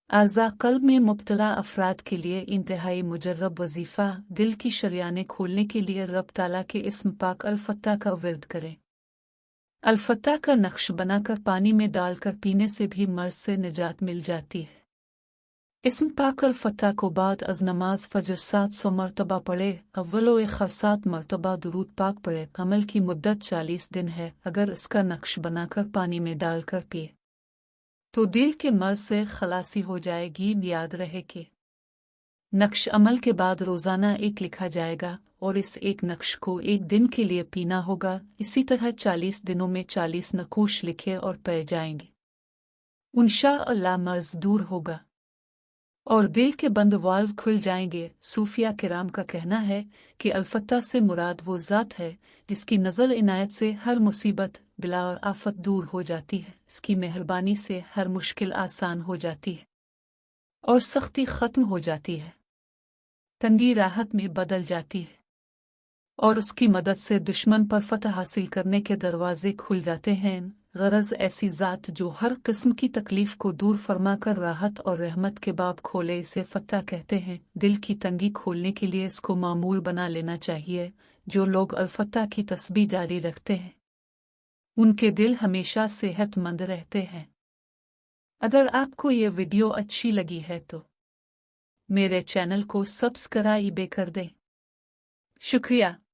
आज़ा क़ल्ब में मुब्तला अफराद के लिए इंतहाई मुजर्रब वजीफ़ा दिल की शरियानें खोलने के लिए रब ताला के इस्म पाक अल-फत्ताह का विर्द करें। अल-फत्ताह का नक्श बनाकर पानी में डालकर पीने से भी मर्ज से निजात मिल जाती है। इस्म पाक अल-फत्ताह को बाद अज नमाज फजर 700 मरतबा पढ़े। अव्वलो 7 मरतबा दुरूद पाक पढ़े। अमल की मुद्दत 40 दिन है। अगर इसका नक्श बनाकर पानी में डालकर पिए तो दिल के मर्ज से खलासी हो जाएगी। याद रहे कि नक्श अमल के बाद रोज़ाना एक लिखा जाएगा और इस एक नक्श को एक दिन के लिए पीना होगा। इसी तरह 40 दिनों में 40 नकूश लिखे और पै जाएंगे। इंशाअल्लाह मर्ज दूर होगा और दिल के बंद वाल्व खुल जाएंगे। सूफिया किराम का कहना है कि अल-फत्ताह से मुराद वो ज़ात है जिसकी नज़र इनायत से हर मुसीबत बिला और आफत दूर हो जाती है। इसकी मेहरबानी से हर मुश्किल आसान हो जाती है और सख्ती ख़त्म हो जाती है। तंगी राहत में बदल जाती है और उसकी मदद से दुश्मन पर फतह हासिल करने के दरवाजे खुल जाते हैं। गरज ऐसी ज़ात जो हर किस्म की तकलीफ को दूर फरमाकर राहत और रहमत के बाब खोले, इसे फत्ताह कहते हैं। दिल की तंगी खोलने के लिए इसको मामूल बना लेना चाहिए। जो लोग अल-फत्ताह की तस्बीह जारी रखते हैं उनके दिल हमेशा सेहतमंद रहते हैं। अगर आपको ये वीडियो अच्छी लगी है तो मेरे चैनल को सब्सक्राइब कर दें। शुक्रिया।